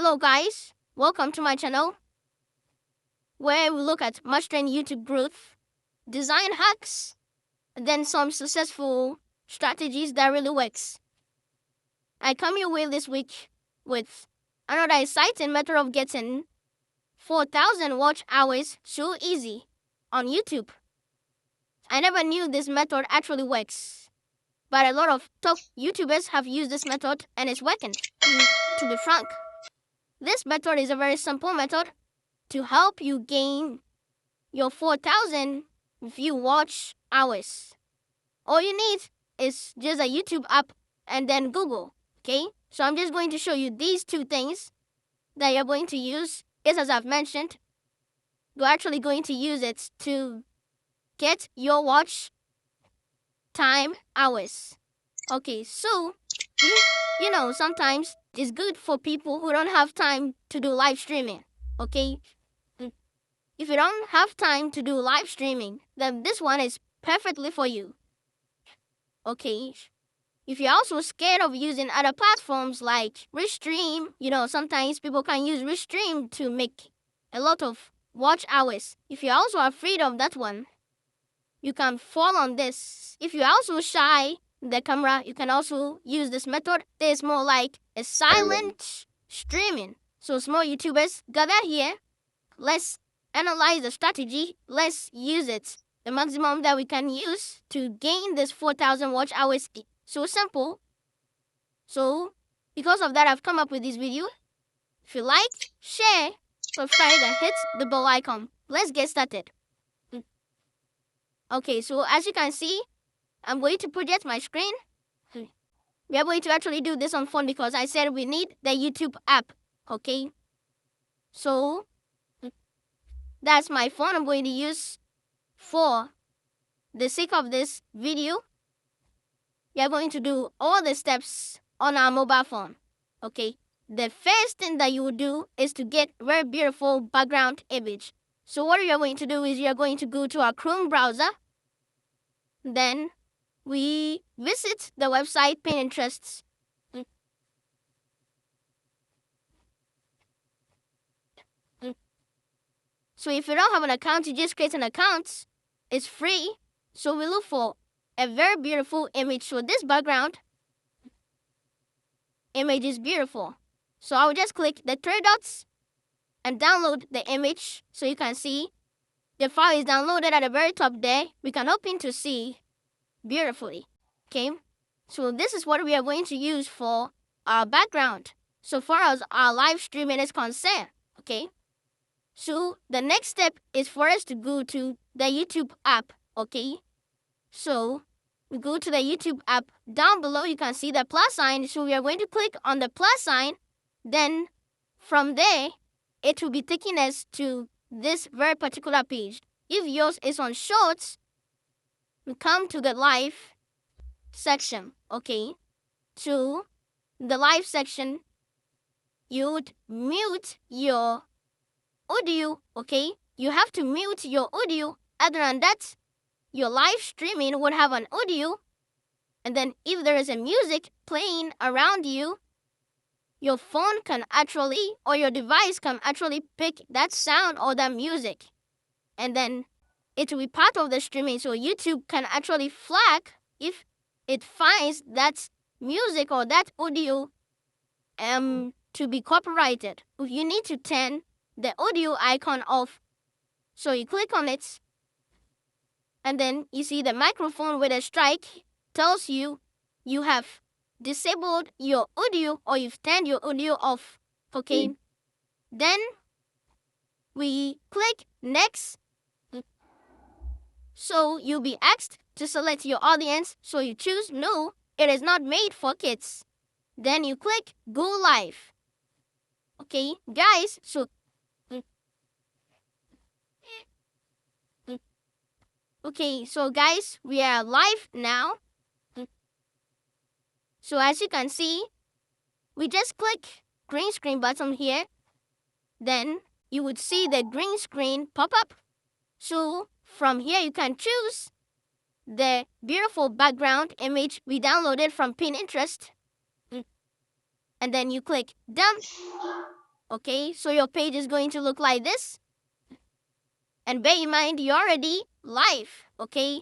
Hello guys, welcome to my channel where we look at mastering YouTube growth, design hacks, and then some successful strategies that really works. I come your way this week with another exciting method of getting 4,000 watch hours so easy on YouTube. I never knew this method actually works, but a lot of top YouTubers have used this method and it's working. To be frank, this method is a very simple method to help you gain your 4,000 view watch hours. All you need is just a YouTube app and then Google, okay? So I'm just going to show you these two things that you're going to use. As I've mentioned, you're actually going to use it to get your watch time hours. Okay, so, sometimes it's good for people who don't have time to do live streaming, okay? If you don't have time to do live streaming, then this one is perfectly for you. Okay. If you're also scared of using other platforms like Restream, sometimes people can use Restream to make a lot of watch hours. If you're also afraid of that one, you can fall on this. If you're also shy the camera, you can also use this method. There's more like a silent streaming. So small YouTubers, gather here. Let's analyze the strategy. Let's use it. The maximum that we can use to gain this 4,000 watch hours. So simple. So because of that, I've come up with this video. If you like, share, subscribe, and hit the bell icon. Let's get started. Okay, so as you can see, I'm going to project my screen. We are going to actually do this on phone because I said we need the YouTube app. Okay, so that's my phone I'm going to use for the sake of this video. We are going to do all the steps on our mobile phone. Okay, the first thing that you will do is to get a very beautiful background image. So what you're going to do is you're going to go to our Chrome browser. Then we visit the website Pinterest. So if you don't have an account, you just create an account. It's free. So we look for a very beautiful image. So this background image is beautiful. So I'll just click the three dots and download the image. So you can see the file is downloaded at the very top there. We can open to see beautifully. Okay, so this is what we are going to use for our background so far as our live streaming is concerned. Okay, so the next step is for us to go to the YouTube app. Okay, so we go to the YouTube app. Down below you can see the plus sign, so we are going to click on the plus sign. Then from there it will be taking us to this very particular page. If yours is on shorts, we come to the live section. Okay, to the live section, you would mute your audio. Okay, you have to mute your audio. Other than that, your live streaming would have an audio, and then if there is a music playing around you, your phone can actually, or your device can actually pick that sound or that music, and then it will be part of the streaming. So YouTube can actually flag if it finds that music or that audio to be copyrighted. You need to turn the audio icon off. So you click on it, and then you see the microphone with a strike tells you you have disabled your audio or you've turned your audio off. Okay, then we click next. So you'll be asked to select your audience. So you choose no, it is not made for kids. Then you click go live. Okay, guys, so guys, we are live now. So as you can see, we just click green screen button here. Then you would see the green screen pop up. So from here you can choose the beautiful background image we downloaded from Pinterest. And then you click done. Okay, so your page is going to look like this. And bear in mind, you're already live. Okay,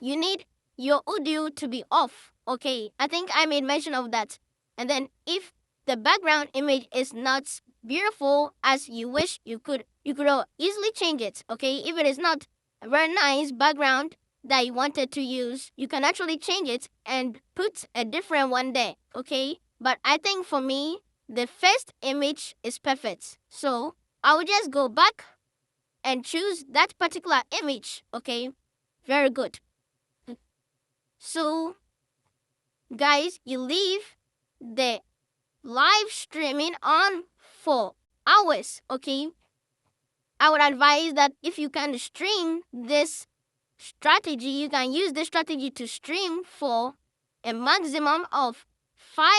you need your audio to be off. Okay, I think I made mention of that. And then if the background image is not beautiful as you wish, you could easily change it. Okay, if it is not a very nice background that you wanted to use, you can actually change it and put a different one there. Okay, but I think for me, the first image is perfect. So I will just go back and choose that particular image. Okay, very good. So, guys, you leave the live streaming on for hours. Okay, I would advise that if you can stream this strategy, you can use this strategy to stream for a maximum of 5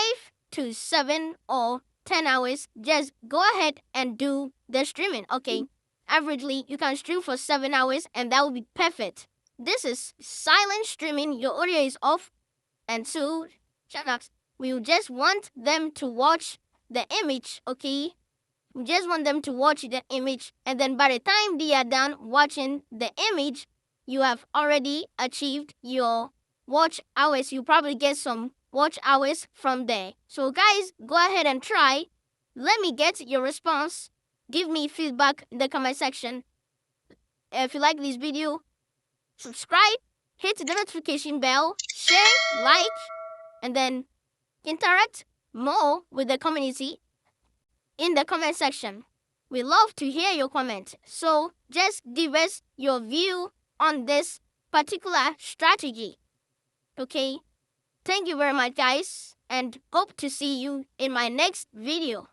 to 7 or 10 hours. Just go ahead and do the streaming. Okay, averagely, you can stream for 7 hours and that will be perfect. This is silent streaming, your audio is off, and so we just want them to watch the image. Okay, we just want them to watch the image, and then by the time they are done watching the image, you have already achieved your watch hours. You probably get some watch hours from there. So guys, go ahead and try. Let me get your response. Give me feedback in the comment section. If you like this video, subscribe, hit the notification bell, share, like, and then interact more with the community in the comment section. We love to hear your comment. So just give us your view on this particular strategy. Okay? Thank you very much, guys, and hope to see you in my next video.